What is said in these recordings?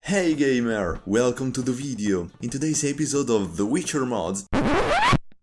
Hey gamer, welcome to the video. In today's episode of The Witcher mods,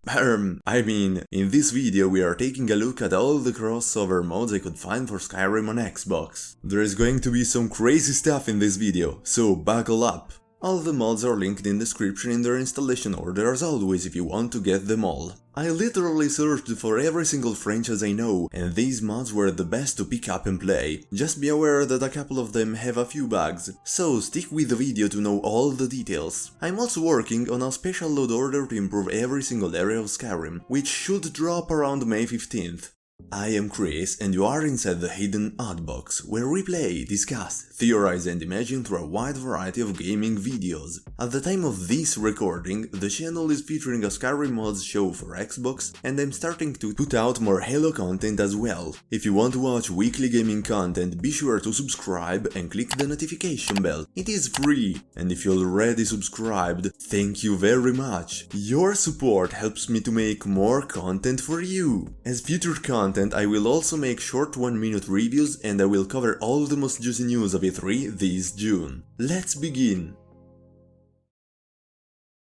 in this video we are taking a look at all the crossover mods I could find for Skyrim on Xbox. There is going to be some crazy stuff in this video, so buckle up. All the mods are linked in the description in their installation order as always if you want to get them all. I literally searched for every single franchise I know, and these mods were the best to pick up and play. Just be aware that a couple of them have a few bugs, so stick with the video to know all the details. I'm also working on a special load order to improve every single area of Skyrim, which should drop around May 15th. I am Chris, and you are inside the Hidden Oddbox, where we play, discuss, theorize and imagine through a wide variety of gaming videos. At the time of this recording, the channel is featuring a Skyrim mods show for Xbox, and I'm starting to put out more Halo content as well. If you want to watch weekly gaming content, be sure to subscribe and click the notification bell. It is free, and if you're already subscribed, thank you very much. Your support helps me to make more content for you. As future content, I will also make short 1-minute reviews and I will cover all the most juicy news of E3 this June. Let's begin!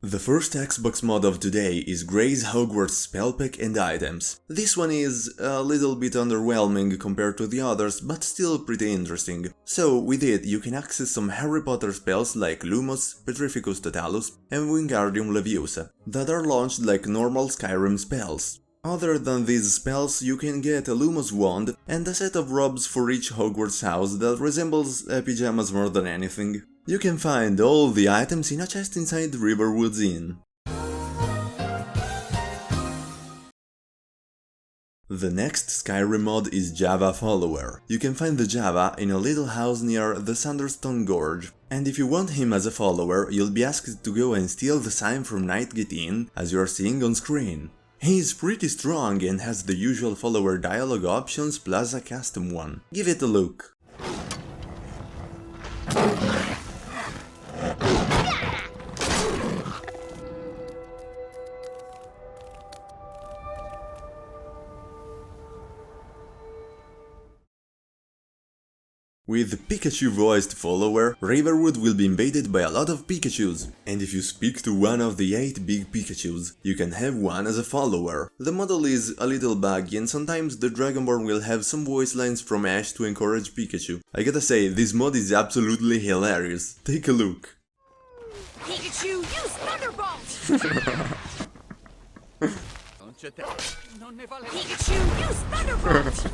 The first Xbox mod of today is Grey's Hogwarts Spell Pack and items. This one is a little bit underwhelming compared to the others, but still pretty interesting. So with it you can access some Harry Potter spells like Lumos, Petrificus Totalus and Wingardium Leviosa, that are launched like normal Skyrim spells. Other than these spells, you can get a Lumos wand and a set of robes for each Hogwarts house that resembles pyjamas more than anything. You can find all the items in a chest inside Riverwood's Inn. The next Skyrim mod is Java Follower. You can find the Java in a little house near the Sanderstone Gorge. And if you want him as a follower, you'll be asked to go and steal the sign from Nightgate Inn, as you are seeing on screen. He is pretty strong and has the usual follower dialogue options plus a custom one. Give it a look. With Pikachu voiced follower, Riverwood will be invaded by a lot of Pikachus, and if you speak to one of the 8 big Pikachus, you can have one as a follower. The model is a little buggy and sometimes the Dragonborn will have some voice lines from Ash to encourage Pikachu. I gotta say, this mod is absolutely hilarious. Take a look. Pikachu, use Thunderbolt! Pikachu, use Thunderbolt!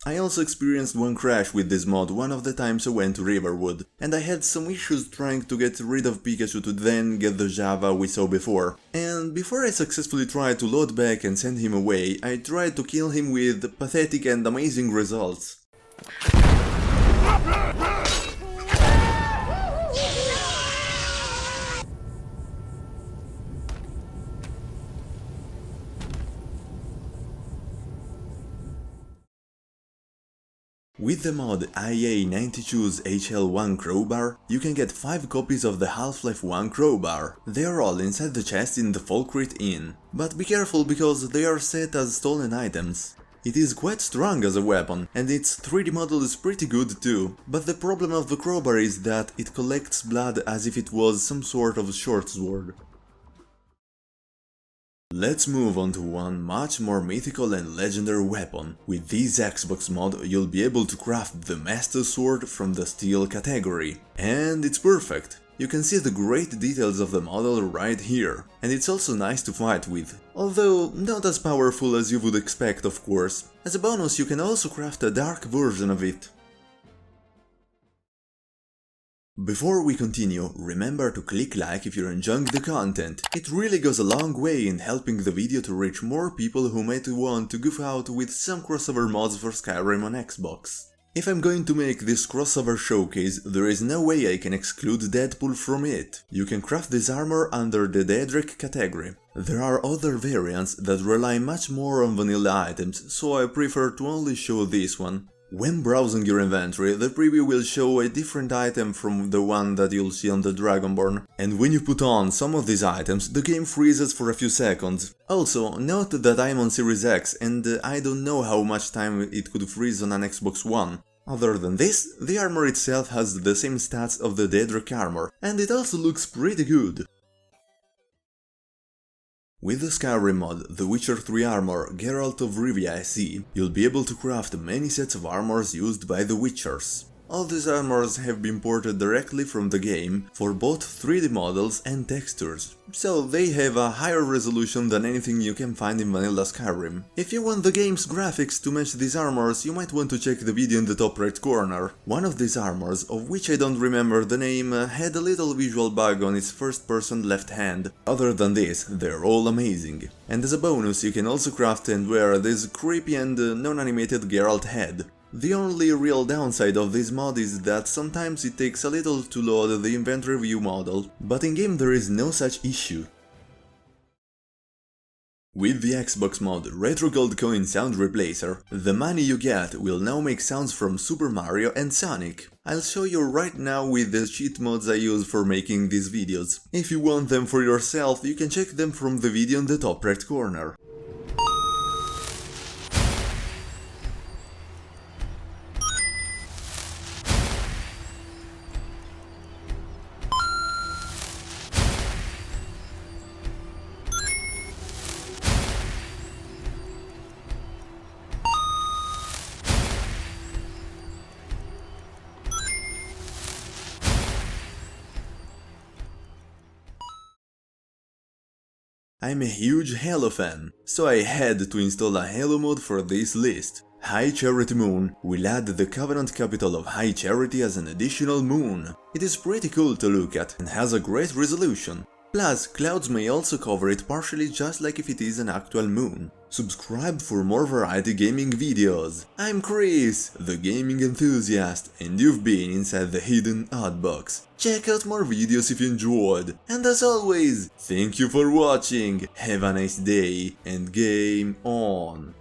I also experienced one crash with this mod one of the times I went to Riverwood, and I had some issues trying to get rid of Pikachu to then get the Java we saw before. And before I successfully tried to load back and send him away, I tried to kill him with pathetic and amazing results. With the mod IA92's HL1 crowbar, you can get 5 copies of the Half-Life 1 crowbar. They are all inside the chest in the Falkreath Inn. But be careful because they are set as stolen items. It is quite strong as a weapon, and its 3D model is pretty good too, but the problem of the crowbar is that it collects blood as if it was some sort of short sword. Let's move on to one much more mythical and legendary weapon. With this Xbox mod, you'll be able to craft the Master Sword from the steel category. And it's perfect! You can see the great details of the model right here. And it's also nice to fight with. Although not as powerful as you would expect, of course. As a bonus, you can also craft a dark version of it. Before we continue, remember to click like if you're enjoying the content. It really goes a long way in helping the video to reach more people who might want to goof out with some crossover mods for Skyrim on Xbox. If I'm going to make this crossover showcase, there is no way I can exclude Deadpool from it. You can craft this armor under the Daedric category. There are other variants that rely much more on vanilla items, so I prefer to only show this one. When browsing your inventory, the preview will show a different item from the one that you'll see on the Dragonborn, and when you put on some of these items, the game freezes for a few seconds. Also, note that I'm on Series X and I don't know how much time it could freeze on an Xbox One. Other than this, the armor itself has the same stats of the Daedric armor, and it also looks pretty good. With the Skyrim mod, The Witcher 3 armor, Geralt of Rivia SE, you'll be able to craft many sets of armors used by the Witchers. All these armors have been ported directly from the game for both 3D models and textures, so they have a higher resolution than anything you can find in vanilla Skyrim. If you want the game's graphics to match these armors, you might want to check the video in the top right corner. One of these armors, of which I don't remember the name, had a little visual bug on its first person left hand. Other than this, they're all amazing. And as a bonus, you can also craft and wear this creepy and non-animated Geralt head. The only real downside of this mod is that sometimes it takes a little to load the inventory view model, but in-game there is no such issue. With the Xbox mod Retro Gold Coin Sound Replacer, the money you get will now make sounds from Super Mario and Sonic. I'll show you right now with the cheat mods I use for making these videos. If you want them for yourself, you can check them from the video in the top right corner. I'm a huge Halo fan, so I had to install a Halo mod for this list. High Charity Moon will add the Covenant capital of High Charity as an additional moon. It is pretty cool to look at and has a great resolution. Plus, clouds may also cover it partially just like if it is an actual moon. Subscribe for more variety gaming videos. I'm Chris, the gaming enthusiast, and you've been inside the hidden Oddbox. Check out more videos if you enjoyed, and as always, thank you for watching, have a nice day, and game on!